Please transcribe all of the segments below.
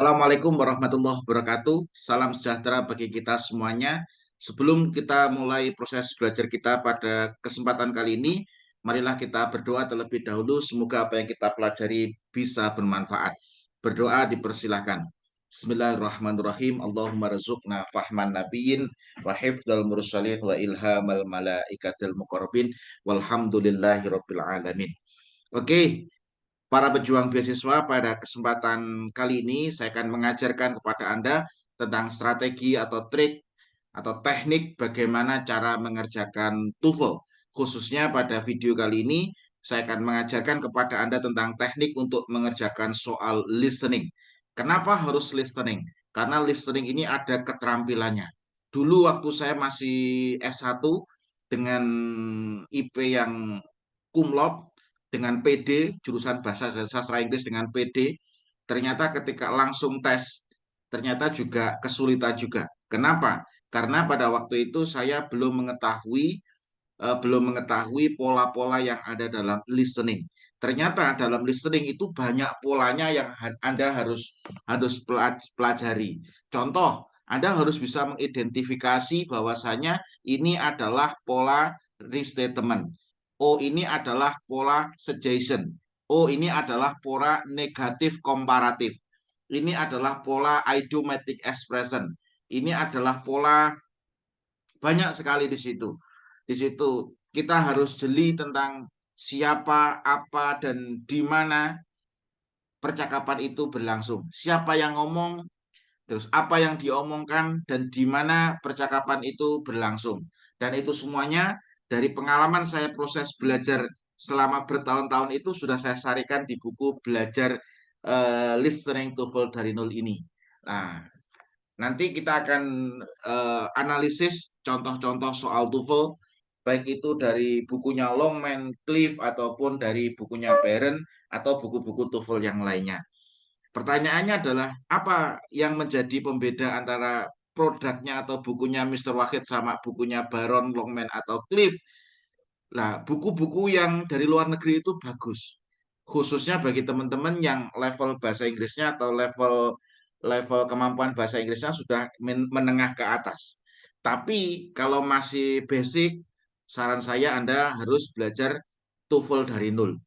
Assalamualaikum warahmatullahi wabarakatuh. Salam sejahtera bagi kita semuanya. Sebelum kita mulai proses belajar kita pada kesempatan kali ini, marilah kita berdoa terlebih dahulu. Semoga apa yang kita pelajari bisa bermanfaat. Berdoa dipersilahkan. Bismillahirrahmanirrahim. Allahumma rizukna fahman nabiyyin wa hifdzal mursalin wa ilhamal malaikatil muqarrabin walhamdulillahi rabbil alamin. Oke, para pejuang beasiswa, pada kesempatan kali ini saya akan mengajarkan kepada Anda tentang strategi atau trik atau teknik bagaimana cara mengerjakan TOEFL. Khususnya pada video kali ini saya akan mengajarkan kepada Anda tentang teknik untuk mengerjakan soal listening. Kenapa harus listening? Karena listening ini ada keterampilannya. Dulu waktu saya masih S1 dengan IP yang cum laude, dengan PD, jurusan bahasa dan sastra Inggris dengan PD, ternyata ketika langsung tes, ternyata juga kesulitan juga. Kenapa? Karena pada waktu itu saya belum mengetahui pola-pola yang ada dalam listening. Ternyata dalam listening itu banyak polanya yang Anda harus pelajari. Contoh, Anda harus bisa mengidentifikasi bahwasanya ini adalah pola restatement. Oh, ini adalah pola suggestion. Oh, ini adalah pola negatif komparatif. Ini adalah pola idiomatic expression. Ini adalah pola, banyak sekali di situ. Di situ kita harus jeli tentang siapa, apa, dan di mana percakapan itu berlangsung. Siapa yang ngomong, terus apa yang diomongkan, dan di mana percakapan itu berlangsung. Dan itu semuanya dari pengalaman saya proses belajar selama bertahun-tahun itu sudah saya sarikan di buku belajar listening TOEFL dari nol ini. Nah, nanti kita akan analisis contoh-contoh soal TOEFL, baik itu dari bukunya Longman, Cliff, ataupun dari bukunya Barron, atau buku-buku TOEFL yang lainnya. Pertanyaannya adalah, apa yang menjadi pembeda antara produknya atau bukunya Mr. Wahid sama bukunya Baron, Longman, atau Cliff? Nah, buku-buku yang dari luar negeri itu bagus. Khususnya bagi teman-teman yang level bahasa Inggrisnya atau level level kemampuan bahasa Inggrisnya sudah menengah ke atas. Tapi kalau masih basic, saran saya Anda harus belajar TOEFL dari nol.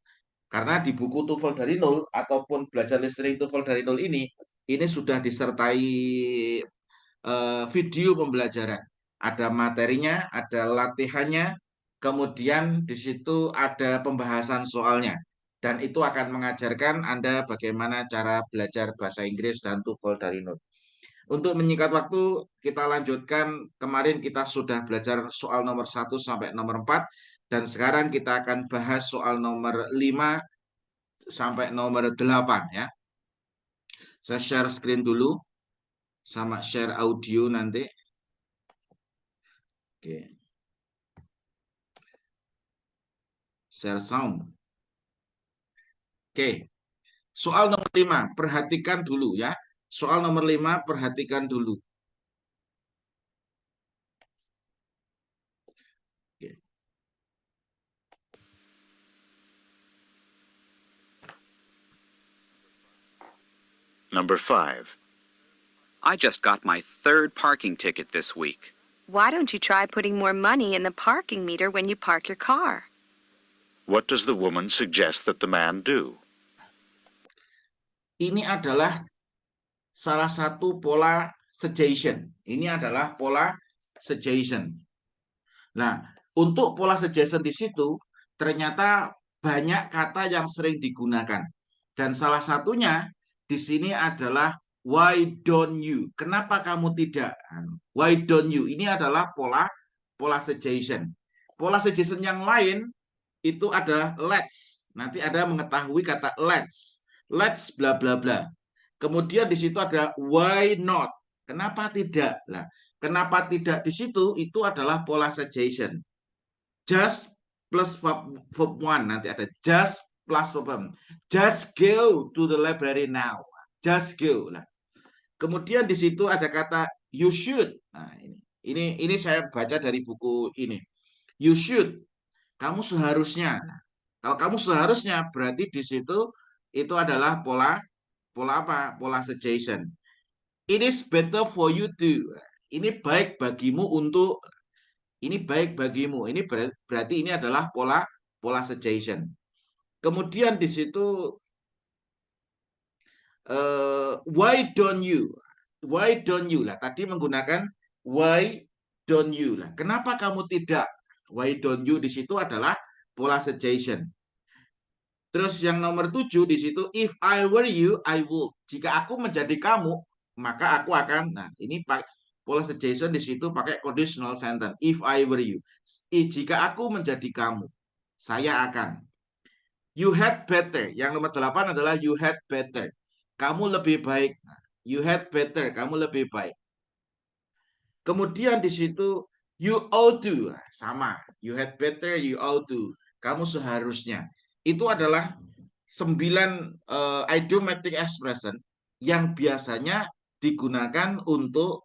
Karena di buku TOEFL dari nol ataupun belajar listening TOEFL dari nol ini sudah disertai video pembelajaran. Ada materinya, ada latihannya, kemudian di situ ada pembahasan soalnya. Dan itu akan mengajarkan Anda bagaimana cara belajar bahasa Inggris dan TOEFL dari nol. Untuk menyingkat waktu, kita lanjutkan. Kemarin kita sudah belajar soal nomor 1 sampai nomor 4, dan sekarang kita akan bahas soal nomor 5 sampai nomor 8 ya. Saya share screen dulu sama share audio nanti. Oke, share sound. Oke, soal nomor 5, perhatikan dulu ya. Soal nomor 5, perhatikan dulu. Oke. Number 5. I just got my third parking ticket this week. Why don't you try putting more money in the parking meter when you park your car? What does the woman suggest that the man do? Ini adalah salah satu pola suggestion. Ini adalah pola suggestion. Nah, untuk pola suggestion di situ ternyata banyak kata yang sering digunakan. Dan salah satunya di sini adalah why don't you? Kenapa kamu tidak? Why don't you? Ini adalah pola suggestion. Pola suggestion yang lain itu adalah let's. Nanti Anda mengetahui kata let's. Let's bla bla bla. Kemudian di situ ada why not? Kenapa tidak? Nah, kenapa tidak di situ itu adalah pola suggestion. Just plus verb one, nanti ada just plus verb. Just go to the library now. Just go. Nah, kemudian di situ ada kata you should. Nah, ini saya baca dari buku ini. You should. Kamu seharusnya. Nah, kalau kamu seharusnya berarti di situ itu adalah pola Pola apa? Pola suggestion. It is better for you to. Ini baik bagimu untuk. Ini baik bagimu. Ini berarti ini adalah pola suggestion. Kemudian di situ why don't you? Why don't you lah? Tadi menggunakan why don't you lah. Kenapa kamu tidak? Why don't you di situ adalah pola suggestion. Terus yang nomor 7 di situ, if I were you, I would. Jika aku menjadi kamu, maka aku akan. Nah, ini pola suggestion di situ pakai conditional sentence. If I were you. Jika aku menjadi kamu, saya akan. You had better. Yang nomor 8 adalah you had better. Kamu lebih baik. You had better. Kamu lebih baik. Kemudian di situ you ought to. Sama. You had better, you ought to. Kamu seharusnya. Itu adalah 9 idiomatic expression yang biasanya digunakan untuk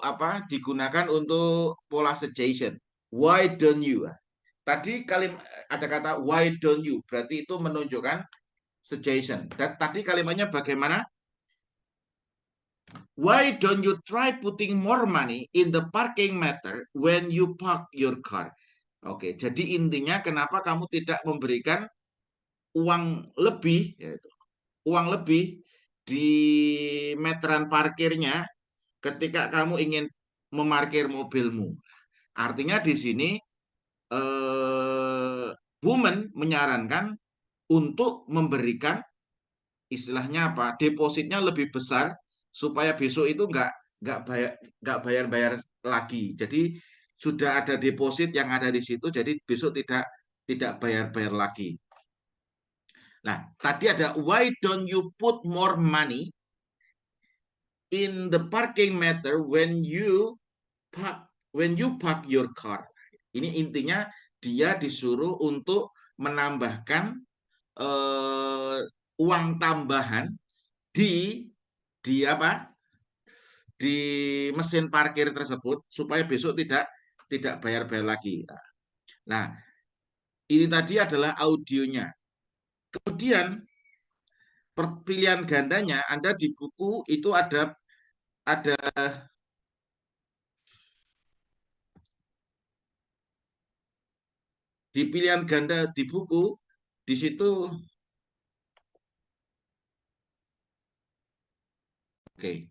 apa? Digunakan untuk pola suggestion. Why don't you? Tadi ada kata why don't you, berarti itu menunjukkan suggestion. Dan tadi kalimatnya bagaimana? Why don't you try putting more money in the parking meter when you park your car? Oke, jadi intinya kenapa kamu tidak memberikan uang lebih, yaitu uang lebih di meteran parkirnya ketika kamu ingin memarkir mobilmu. Artinya di sini woman menyarankan untuk memberikan istilahnya apa? Depositnya lebih besar supaya besok itu nggak bayar lagi. Jadi sudah ada deposit yang ada di situ, jadi besok tidak bayar lagi. Nah, tadi ada why don't you put more money in the parking meter when you park your car. Ini intinya dia disuruh untuk menambahkan uang tambahan di apa? Di mesin parkir tersebut supaya besok tidak bayar lagi. Nah, ini tadi adalah audionya. Kemudian pilihan gandanya Anda di buku itu ada di pilihan ganda di buku di situ. Oke.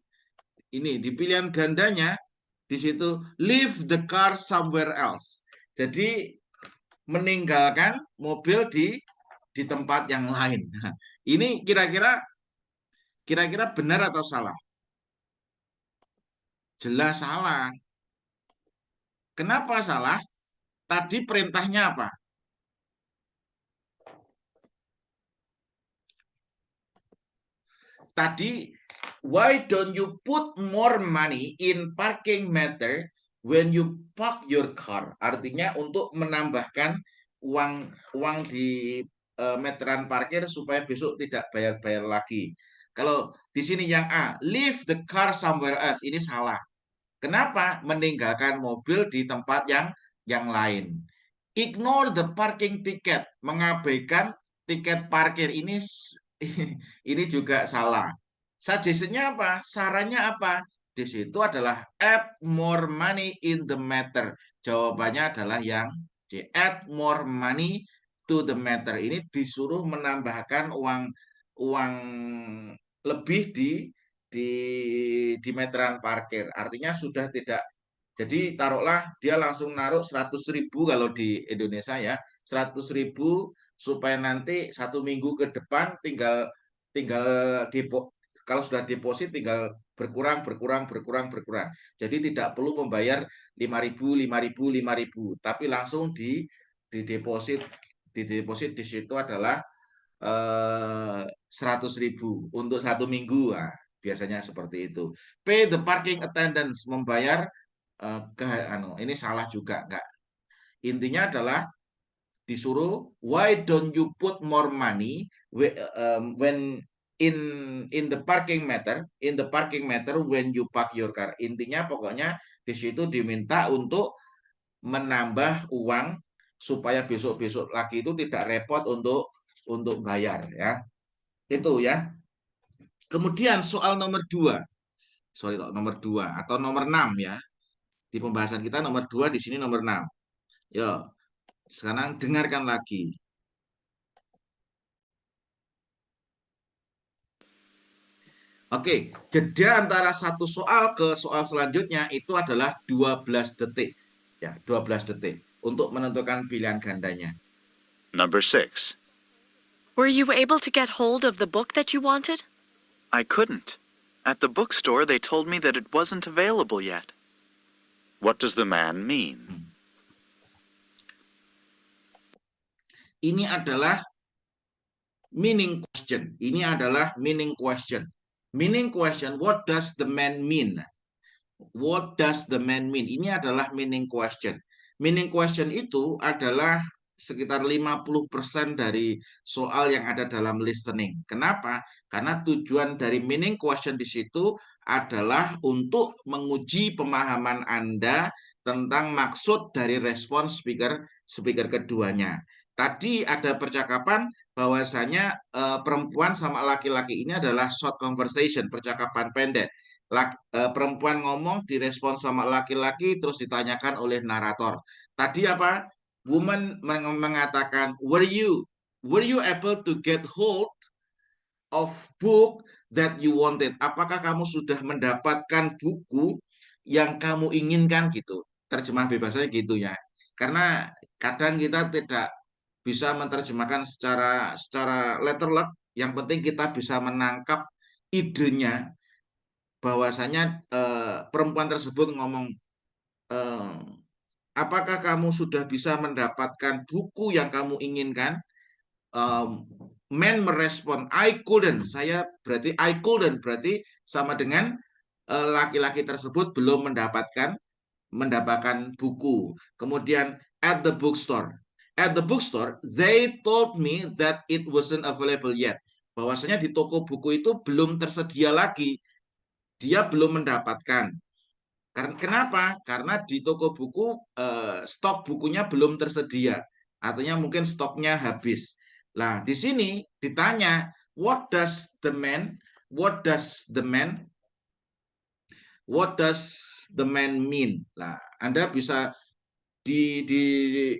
Ini di pilihan gandanya di situ leave the car somewhere else. Jadi meninggalkan mobil di tempat yang lain. Nah, ini kira-kira benar atau salah? Jelas salah. Kenapa salah? Tadi perintahnya apa? Tadi why don't you put more money in parking meter when you park your car? Artinya untuk menambahkan uang di meteran parkir supaya besok tidak bayar lagi. Kalau di sini yang A, leave the car somewhere else, ini salah. Kenapa? Meninggalkan mobil di tempat yang lain. Ignore the parking ticket, mengabaikan tiket parkir, ini ini juga salah. Suggestion-nya apa? Sarannya apa? Di situ adalah add more money in the meter. Jawabannya adalah yang C. Add more money to the meter. Ini disuruh menambahkan uang lebih di meteran parkir. Artinya sudah tidak. Jadi taruhlah dia langsung naruh 100.000 kalau di Indonesia ya, 100.000 supaya nanti 1 minggu ke depan tinggal kalau sudah deposit tinggal berkurang. Jadi tidak perlu membayar 5.000, 5.000, 5.000, tapi langsung di deposit di situ adalah 100.000 untuk 1 minggu. Nah, biasanya seperti itu. Pay the parking attendance, membayar ini salah juga, enggak. Intinya adalah disuruh why don't you put more money when in the parking meter when you park your car. Intinya pokoknya di situ diminta untuk menambah uang supaya besok lagi itu tidak repot untuk bayar ya. Itu ya. Kemudian soal nomor 2. Sorry, nomor 2 atau nomor 6 ya. Di pembahasan kita nomor 2, di sini nomor 6. Yo, sekarang dengarkan lagi. Oke, jeda antara satu soal ke soal selanjutnya itu adalah 12 detik. Ya, 12 detik untuk menentukan pilihan gandanya. Number 6. Were you able to get hold of the book that you wanted? I couldn't. At the bookstore, they told me that it wasn't available yet. What does the man mean? Ini adalah meaning question. Ini adalah meaning question. Meaning question, what does the man mean? What does the man mean? Ini adalah meaning question. Meaning question itu adalah sekitar 50% dari soal yang ada dalam listening. Kenapa? Karena tujuan dari meaning question di situ adalah untuk menguji pemahaman Anda tentang maksud dari respon speaker keduanya. Tadi ada percakapan bahwasanya perempuan sama laki-laki ini adalah short conversation, percakapan pendek. Perempuan ngomong direspon sama laki-laki terus ditanyakan oleh narator. Tadi apa? Woman mengatakan, were you able to get hold of book that you wanted? Apakah kamu sudah mendapatkan buku yang kamu inginkan gitu? Terjemah bebasnya gitu ya. Karena kadang kita tidak bisa menerjemahkan secara letterlek. Yang penting kita bisa menangkap idenya bahwasanya perempuan tersebut ngomong, apakah kamu sudah bisa mendapatkan buku yang kamu inginkan? Man merespon, I couldn't. Berarti I couldn't berarti sama dengan laki-laki tersebut belum mendapatkan buku. Kemudian at the bookstore. At the bookstore, they told me that it wasn't available yet. Bahwasanya di toko buku itu belum tersedia lagi. Dia belum mendapatkan. Kenapa? Karena di toko buku stok bukunya belum tersedia. Artinya mungkin stoknya habis. Nah, di sini ditanya, what does the man mean? Nah, Anda bisa di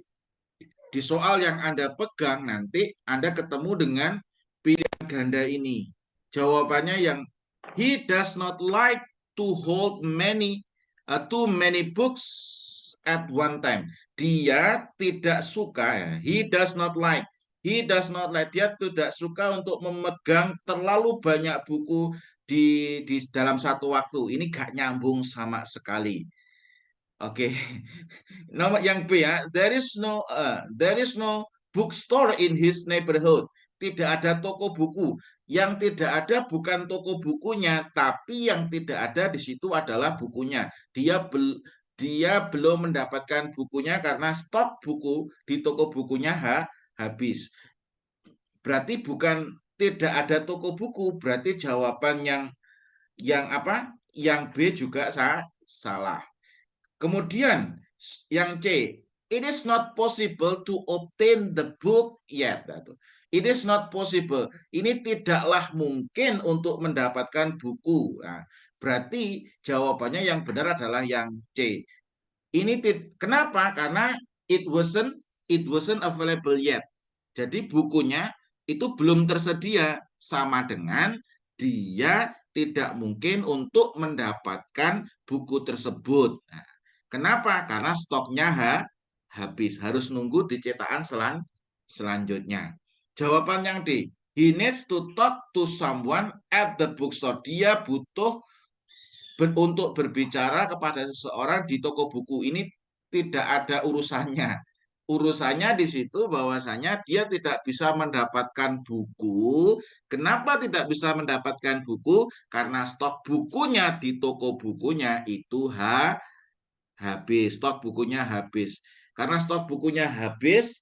soal yang Anda pegang nanti Anda ketemu dengan pilihan ganda ini. Jawabannya yang he does not like to hold too many books at one time. Dia tidak suka, he does not like, dia tidak suka untuk memegang terlalu banyak buku di dalam satu waktu. Ini gak nyambung sama sekali. Oke. Nomor yang B ya, there is no bookstore in his neighborhood. Tidak ada toko buku. Yang tidak ada bukan toko bukunya, tapi yang tidak ada di situ adalah bukunya. Dia belum mendapatkan bukunya karena stok buku di toko bukunya habis. Berarti bukan tidak ada toko buku, berarti jawaban yang apa? Yang B juga salah. Kemudian yang C, it is not possible to obtain the book yet. It is not possible. Ini tidaklah mungkin untuk mendapatkan buku. Nah, berarti jawabannya yang benar adalah yang C. Ini kenapa? Karena it wasn't available yet. Jadi bukunya itu belum tersedia, sama dengan dia tidak mungkin untuk mendapatkan buku tersebut. Nah, kenapa? Karena stoknya habis, harus nunggu di cetakan selanjutnya. Jawaban yang D, he needs to talk to someone at the bookstore. Dia butuh untuk berbicara kepada seseorang di toko buku. Ini tidak ada urusannya. Urusannya di situ bahwasanya dia tidak bisa mendapatkan buku. Kenapa tidak bisa mendapatkan buku? Karena stok bukunya di toko bukunya itu habis. Stok bukunya habis. Karena stok bukunya habis,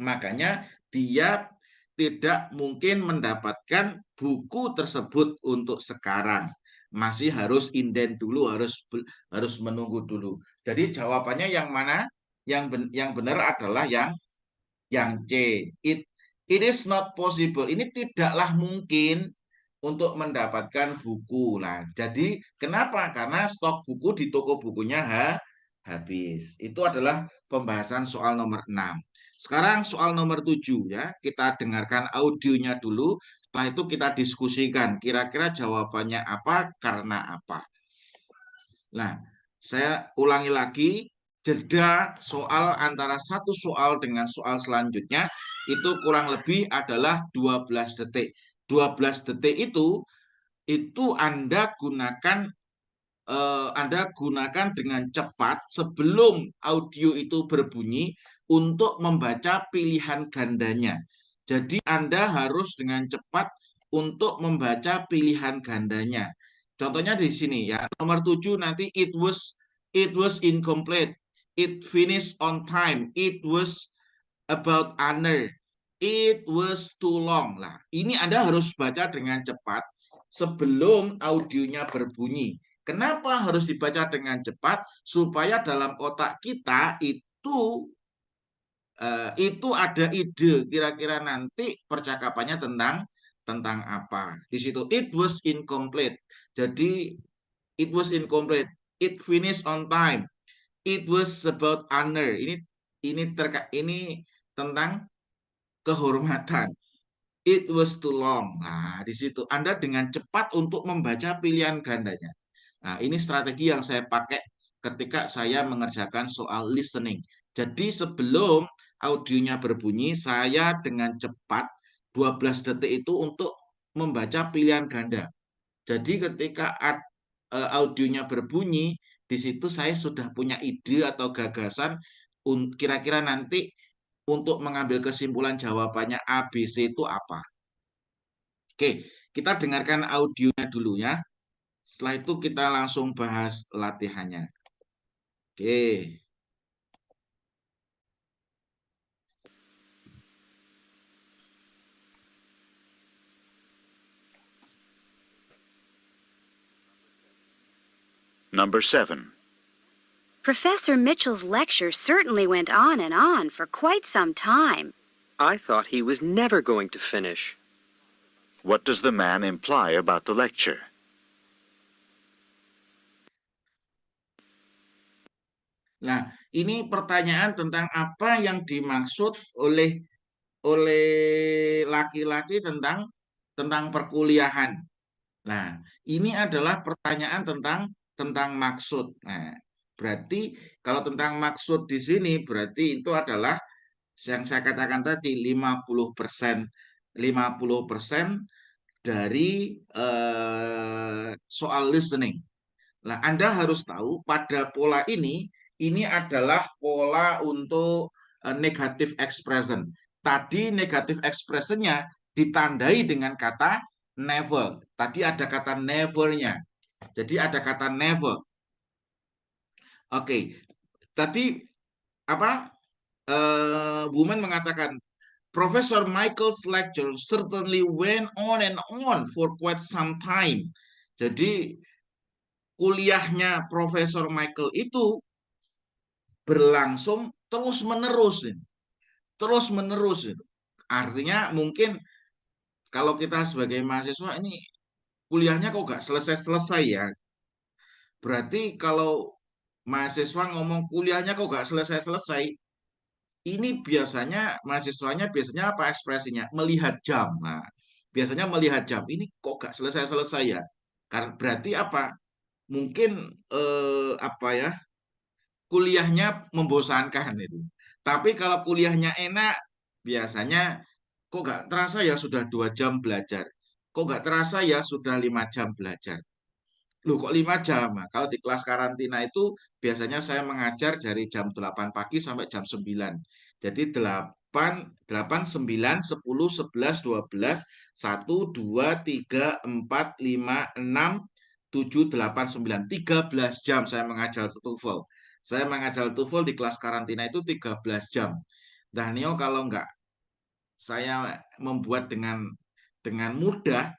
makanya dia tidak mungkin mendapatkan buku tersebut untuk sekarang. Masih harus inden dulu, harus menunggu dulu. Jadi jawabannya yang mana? Yang benar adalah yang C. It is not possible. Ini tidaklah mungkin untuk mendapatkan buku. Lah, jadi kenapa? Karena stok buku di toko bukunya habis. Itu adalah pembahasan soal nomor 6. Sekarang soal nomor 7 ya. Kita dengarkan audionya dulu. Setelah itu kita diskusikan kira-kira jawabannya apa, karena apa. Nah, saya ulangi lagi, jeda soal antara satu soal dengan soal selanjutnya itu kurang lebih adalah 12 detik. 12 detik itu Anda gunakan dengan cepat sebelum audio itu berbunyi untuk membaca pilihan gandanya. Jadi Anda harus dengan cepat untuk membaca pilihan gandanya. Contohnya di sini ya, nomor 7 nanti it was incomplete, it finished on time, it was about honor, it was too long. Lah, ini Anda harus baca dengan cepat sebelum audionya berbunyi. Kenapa harus dibaca dengan cepat? Supaya dalam otak kita itu ada ide kira-kira nanti percakapannya tentang apa. Di situ it was incomplete. Jadi it was incomplete. It finished on time. It was about honor. Ini tentang kehormatan. It was too long. Nah, di situ Anda dengan cepat untuk membaca pilihan gandanya. Nah, ini strategi yang saya pakai ketika saya mengerjakan soal listening. Jadi sebelum audionya berbunyi, saya dengan cepat 12 detik itu untuk membaca pilihan ganda. Jadi ketika audionya berbunyi, di situ saya sudah punya ide atau gagasan kira-kira nanti untuk mengambil kesimpulan jawabannya ABC itu apa. Oke, kita dengarkan audionya dulu ya. Setelah itu kita langsung bahas latihannya. Oke. Number 7. Professor Mitchell's lecture certainly went on and on for quite some time. I thought he was never going to finish. What does the man imply about the lecture? Nah, ini pertanyaan tentang apa yang dimaksud oleh laki-laki tentang perkuliahan. Nah, ini adalah pertanyaan tentang maksud. Nah, berarti kalau tentang maksud di sini berarti itu adalah yang saya katakan tadi 50%. 50% dari soal listening. Nah, Anda harus tahu pada pola ini adalah pola untuk negative expression. Tadi negative expressionnya ditandai dengan kata never. Tadi ada kata never-nya. Jadi ada kata never. Oke. Tadi apa? Woman mengatakan Professor Michael's lecture certainly went on and on for quite some time. Jadi kuliahnya Profesor Michael itu berlangsung terus-menerus. Terus-menerus. Artinya mungkin kalau kita sebagai mahasiswa ini kuliahnya kok nggak selesai-selesai ya. Berarti kalau mahasiswa ngomong kuliahnya kok nggak selesai-selesai, ini biasanya mahasiswanya biasanya apa ekspresinya? Melihat jam. Nah, biasanya melihat jam. Ini kok nggak selesai-selesai ya? Karena berarti apa? Mungkin apa ya? Kuliahnya membosankan itu. Tapi kalau kuliahnya enak, biasanya kok nggak terasa ya sudah 2 jam belajar. Kok nggak terasa ya sudah 5 jam belajar. Loh kok 5 jam? Nah, kalau di kelas karantina itu biasanya saya mengajar dari jam 8 pagi sampai jam 9. Jadi 8, 9, 10, 11, 12, 1, 2, 3, 4, 5, 6, 7, 8, 9. 13 jam saya mengajar TOEFL. Saya mengajar TOEFL di kelas karantina itu 13 jam. Nah, Nio kalau enggak saya membuat dengan mudah,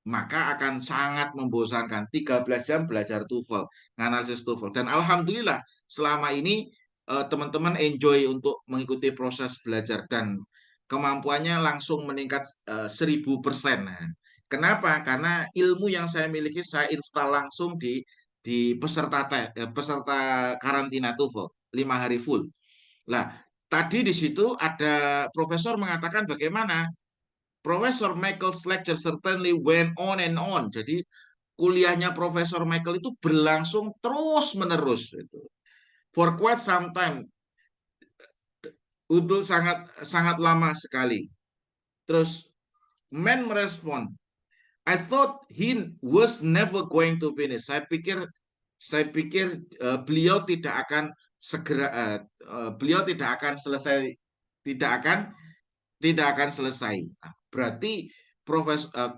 maka akan sangat membosankan. 13 jam belajar TOEFL, analisis TOEFL. Dan alhamdulillah selama ini teman-teman enjoy untuk mengikuti proses belajar dan kemampuannya langsung meningkat 1000%. Nah, Kenapa? Karena ilmu yang saya miliki saya install langsung di peserta karantina TOEFL 5 hari full. Lah, tadi di situ ada profesor mengatakan bagaimana Profesor Michael's lecture certainly went on and on. Jadi kuliahnya Profesor Michael itu berlangsung terus menerus itu. For quite some time, untuk sangat sangat lama sekali. Terus man merespon, I thought he was never going to finish. Saya pikir beliau tidak akan segera beliau tidak akan selesai tidak akan selesai. Nah, berarti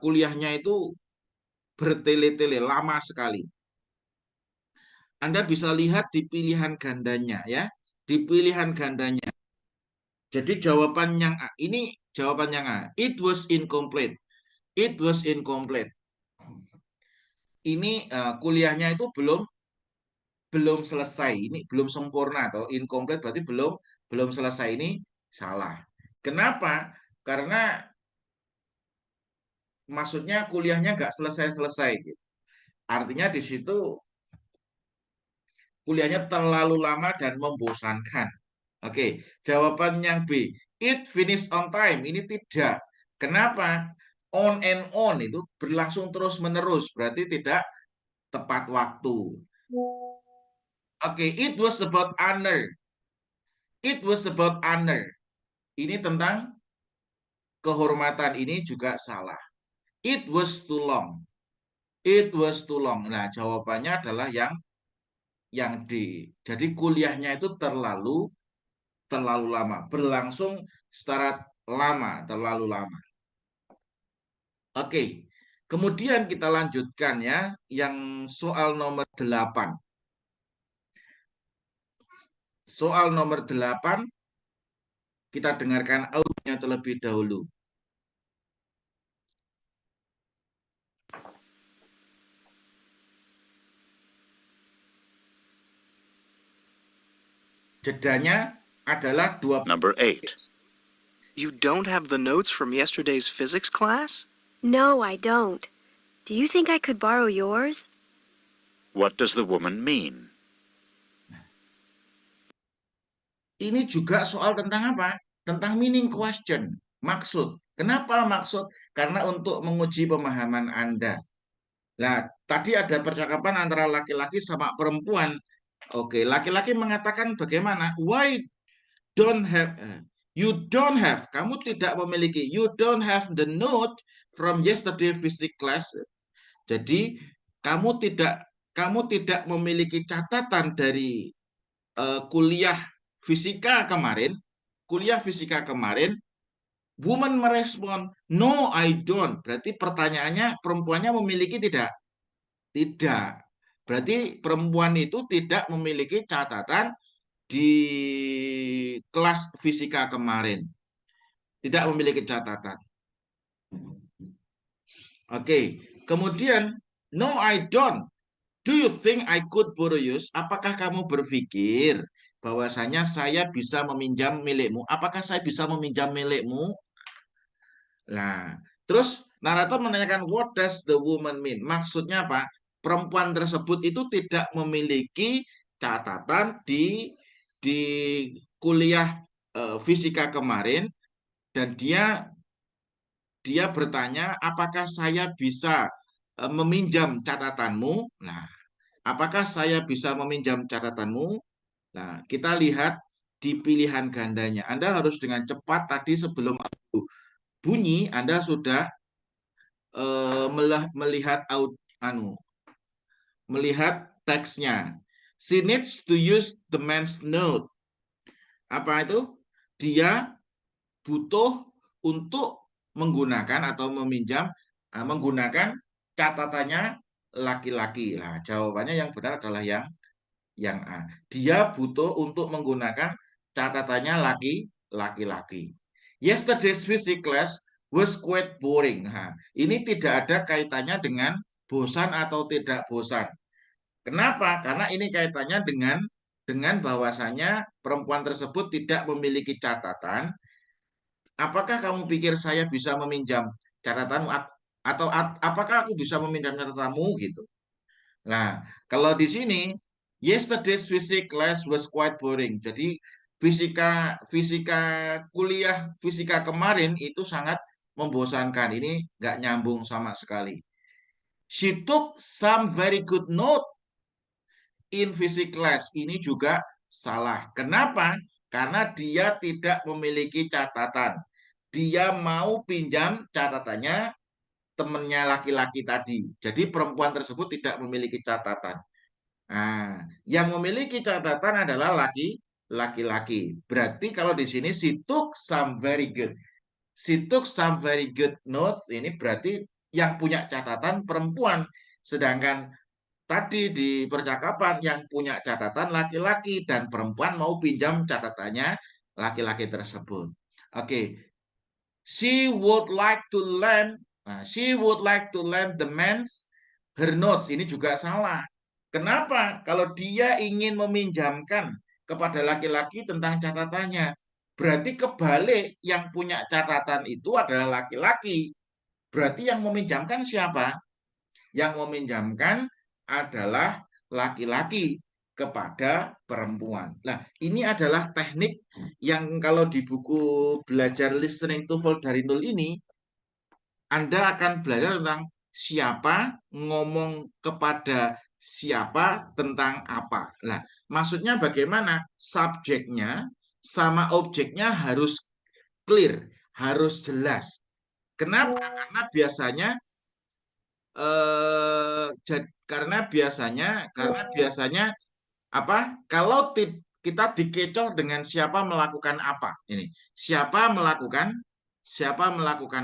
kuliahnya itu bertele-tele lama sekali. Anda bisa lihat di pilihan gandanya ya, di pilihan gandanya. Jadi jawaban yang A, ini jawaban yang A. It was incomplete. It was incomplete. Ini kuliahnya itu belum selesai. Ini belum sempurna atau incomplete berarti belum selesai. Ini salah. Kenapa? Karena maksudnya kuliahnya nggak selesai-selesai. Artinya di situ kuliahnya terlalu lama dan membosankan. Oke, jawaban yang B. It finish on time. Ini tidak. Kenapa? On and on itu berlangsung terus-menerus. Berarti tidak tepat waktu. Oke, it was about honor. It was about honor. Ini tentang kehormatan. Ini juga salah. It was too long. It was too long. Nah, jawabannya adalah yang D. Jadi kuliahnya itu terlalu lama, berlangsung secara lama, terlalu lama. Oke, kemudian kita lanjutkan ya, yang soal nomor 8. Soal nomor 8, kita dengarkan audionya terlebih dahulu. Jedanya adalah 2. Number 8. You don't have the notes from yesterday's physics class? No, I don't. Do you think I could borrow yours? What does the woman mean? Ini juga soal tentang apa? Tentang meaning question, maksud. Kenapa maksud? Karena untuk menguji pemahaman Anda. Nah, tadi ada percakapan antara laki-laki sama perempuan. Oke, laki-laki mengatakan bagaimana? Why don't have you don't have, kamu tidak memiliki, you don't have the note from yesterday physics class. Jadi kamu tidak memiliki catatan dari kuliah fisika kemarin. Woman merespon, no I don't. Berarti pertanyaannya perempuannya memiliki tidak? Tidak. Berarti perempuan itu tidak memiliki catatan di kelas fisika kemarin. Tidak memiliki catatan. Oke. Kemudian, no I don't. Do you think I could borrow yours? Apakah kamu berpikir bahwasanya saya bisa meminjam milikmu? Apakah saya bisa meminjam milikmu? Nah, terus narator menanyakan what does the woman mean? Maksudnya apa? Perempuan tersebut itu tidak memiliki catatan di kuliah fisika kemarin dan dia bertanya apakah saya bisa meminjam catatanmu? Nah, apakah saya bisa meminjam catatanmu? Nah, kita lihat di pilihan gandanya. Anda harus dengan cepat tadi sebelum bunyi Anda sudah melihat teksnya. She needs to use the man's note. Apa itu? Dia butuh untuk menggunakan atau menggunakan catatannya laki-laki. Nah, jawabannya yang benar adalah yang A. Dia butuh untuk menggunakan catatannya laki-laki. Yesterday's physics class was quite boring. Nah, ini tidak ada kaitannya dengan bosan atau tidak bosan. Kenapa? Karena ini kaitannya dengan bahwasanya perempuan tersebut tidak memiliki catatan. Apakah kamu pikir saya bisa meminjam catatanmu? Atau apakah aku bisa meminjam catatamu gitu. Nah, kalau di sini yesterday's physics class was quite boring. Jadi fisika fisika kuliah fisika kemarin itu sangat membosankan. Ini nggak nyambung sama sekali. She took some very good note in physics class. Ini juga salah. Kenapa? Karena dia tidak memiliki catatan. Dia mau pinjam catatannya temannya laki-laki tadi. Jadi perempuan tersebut tidak memiliki catatan. Nah, yang memiliki catatan adalah laki-laki. Berarti kalau di sini she took some very good. She took some very good notes. Ini berarti yang punya catatan perempuan. Sedangkan tadi di percakapan yang punya catatan laki-laki dan perempuan mau pinjam catatannya laki-laki tersebut. Oke. She would like to lend. Nah, she would like to lend the man's her notes. Ini juga salah. Kenapa? Kalau dia ingin meminjamkan kepada laki-laki tentang catatannya, berarti kebalik, yang punya catatan itu adalah laki-laki. Berarti yang meminjamkan siapa? Yang meminjamkan adalah laki-laki kepada perempuan. Nah, ini adalah teknik yang kalau di buku belajar listening TOEFL dari nol ini, Anda akan belajar tentang siapa ngomong kepada siapa tentang apa. Nah, maksudnya bagaimana? Subjeknya sama objeknya harus clear, harus jelas. Kenapa? Karena biasanya apa? Kalau kita dikecoh dengan siapa melakukan apa. Ini siapa melakukan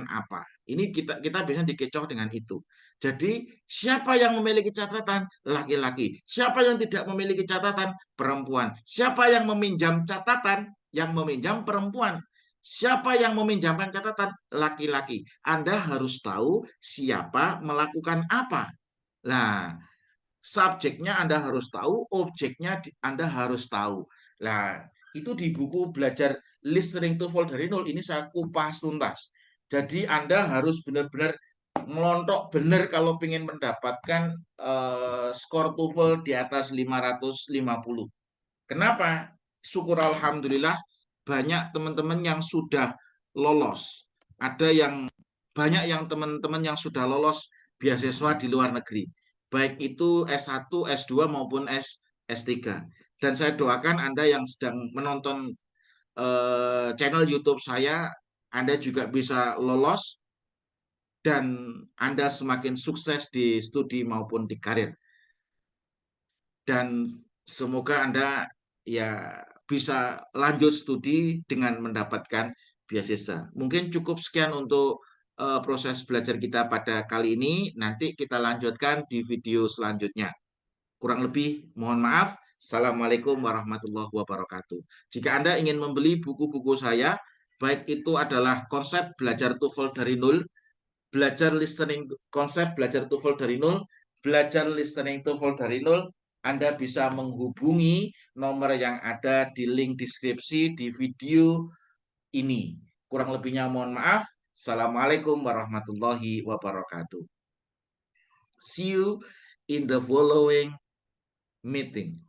apa. Ini kita biasanya dikecoh dengan itu. Jadi siapa yang memiliki catatan? Laki-laki. Siapa yang tidak memiliki catatan? Perempuan. Siapa yang meminjam catatan? Yang meminjam perempuan. Siapa yang meminjamkan catatan? Laki-laki. Anda harus tahu siapa melakukan apa. Nah, subjeknya Anda harus tahu, objeknya Anda harus tahu. Nah, itu di buku belajar listening TOEFL dari nol ini saya kupas tuntas. Jadi Anda harus benar-benar melontok benar kalau ingin mendapatkan skor TOEFL di atas 550. Kenapa? Syukur alhamdulillah banyak teman-teman yang sudah lolos. Banyak yang teman-teman yang sudah lolos beasiswa di luar negeri. Baik itu S1, S2 maupun S3. Dan saya doakan Anda yang sedang menonton channel YouTube saya, Anda juga bisa lolos dan Anda semakin sukses di studi maupun di karir. Dan semoga Anda ya bisa lanjut studi dengan mendapatkan beasiswa. Mungkin cukup sekian untuk proses belajar kita pada kali ini. Nanti kita lanjutkan di video selanjutnya. Kurang lebih mohon maaf. Assalamualaikum warahmatullahi wabarakatuh. Jika Anda ingin membeli buku-buku saya, baik itu adalah konsep belajar TOEFL dari nol, konsep belajar TOEFL dari nol, belajar listening TOEFL dari nol, Anda bisa menghubungi nomor yang ada di link deskripsi di video ini. Kurang lebihnya mohon maaf. Assalamualaikum warahmatullahi wabarakatuh. See you in the following meeting.